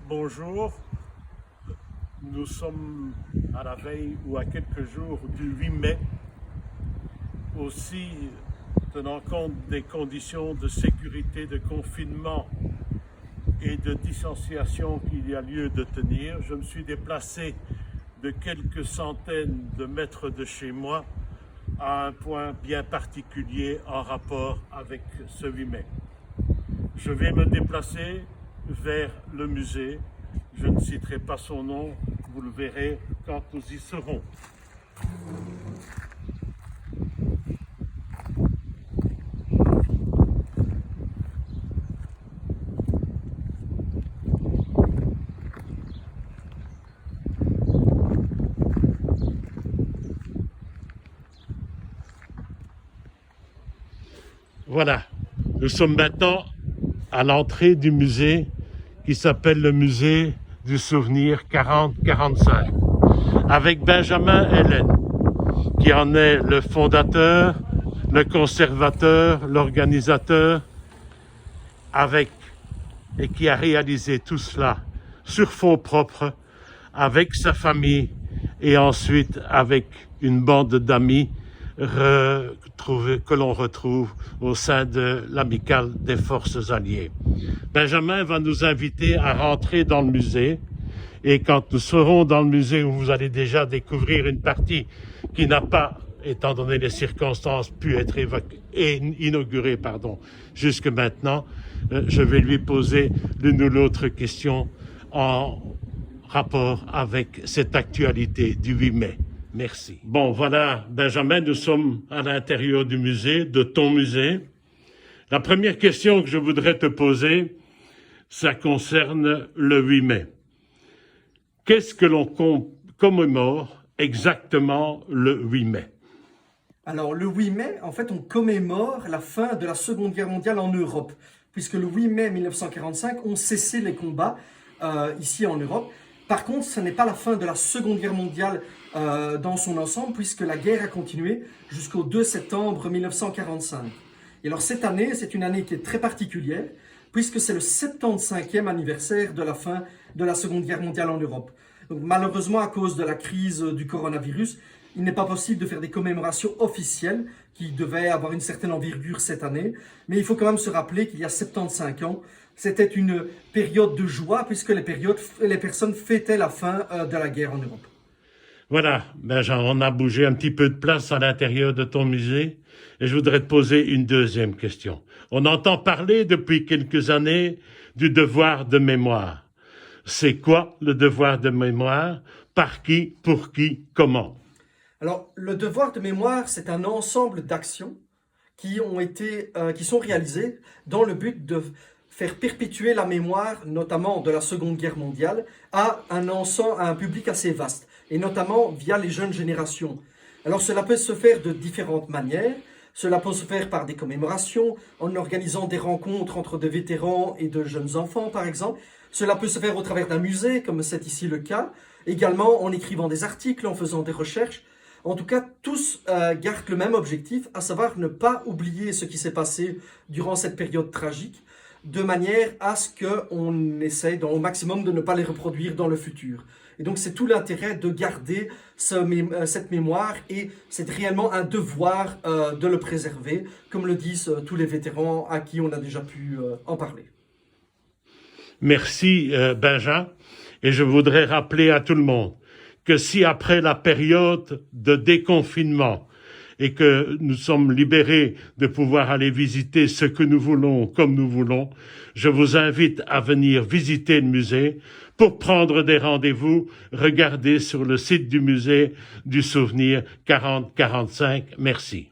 Bonjour, nous sommes à la veille ou à quelques jours du 8 mai. Aussi, tenant compte des conditions de sécurité, de confinement et de distanciation qu'il y a lieu de tenir, je me suis déplacé de quelques centaines de mètres de chez moi à un point bien particulier en rapport avec ce 8 mai. Je vais me déplacer vers le musée. Je ne citerai pas son nom, vous le verrez quand nous y serons. Voilà, nous sommes maintenant à l'entrée du musée qui s'appelle le musée du souvenir 40-45 avec Benjamin Hélène qui en est le fondateur, le conservateur, l'organisateur et qui a réalisé tout cela sur fonds propres avec sa famille et ensuite avec une bande d'amis que l'on retrouve au sein de l'amicale des forces alliées. Benjamin va nous inviter à rentrer dans le musée et quand nous serons dans le musée où vous allez déjà découvrir une partie qui n'a pas, étant donné les circonstances, pu être inaugurée jusque maintenant, je vais lui poser l'une ou l'autre question en rapport avec cette actualité du 8 mai. Merci. Bon, voilà, Benjamin, nous sommes à l'intérieur du musée, de ton musée. La première question que je voudrais te poser, ça concerne le 8 mai. Qu'est-ce que l'on commémore exactement le 8 mai? Alors, le 8 mai, en fait, on commémore la fin de la Seconde Guerre mondiale en Europe, puisque le 8 mai 1945 ont cessé les combats ici en Europe. Par contre, ce n'est pas la fin de la Seconde Guerre mondiale dans son ensemble, puisque la guerre a continué jusqu'au 2 septembre 1945. Et alors cette année, c'est une année qui est très particulière, puisque c'est le 75e anniversaire de la fin de la Seconde Guerre mondiale en Europe. Donc malheureusement, à cause de la crise du coronavirus, il n'est pas possible de faire des commémorations officielles qui devaient avoir une certaine envergure cette année. Mais il faut quand même se rappeler qu'il y a 75 ans, c'était une période de joie puisque les personnes fêtaient la fin de la guerre en Europe. Voilà, Benjamin, on a bougé un petit peu de place à l'intérieur de ton musée et je voudrais te poser une deuxième question. On entend parler depuis quelques années du devoir de mémoire. C'est quoi le devoir de mémoire? Par qui? Pour qui? Comment? Alors, le devoir de mémoire, c'est un ensemble d'actions qui sont réalisées dans le but de faire perpétuer la mémoire, notamment de la Seconde Guerre mondiale, à un public assez vaste, et notamment via les jeunes générations. Alors, cela peut se faire de différentes manières. Cela peut se faire par des commémorations, en organisant des rencontres entre des vétérans et de jeunes enfants, par exemple. Cela peut se faire au travers d'un musée, comme c'est ici le cas. Également en écrivant des articles, en faisant des recherches. En tout cas, tous gardent le même objectif, à savoir ne pas oublier ce qui s'est passé durant cette période tragique, de manière à ce qu'on essaye au maximum de ne pas les reproduire dans le futur. Et donc c'est tout l'intérêt de garder cette mémoire et c'est réellement un devoir de le préserver, comme le disent tous les vétérans à qui on a déjà pu en parler. Merci Benjamin, et je voudrais rappeler à tout le monde que si après la période de déconfinement et que nous sommes libérés de pouvoir aller visiter ce que nous voulons comme nous voulons, je vous invite à venir visiter le musée. Pour prendre des rendez-vous, regardez sur le site du musée du souvenir 40-45. Merci.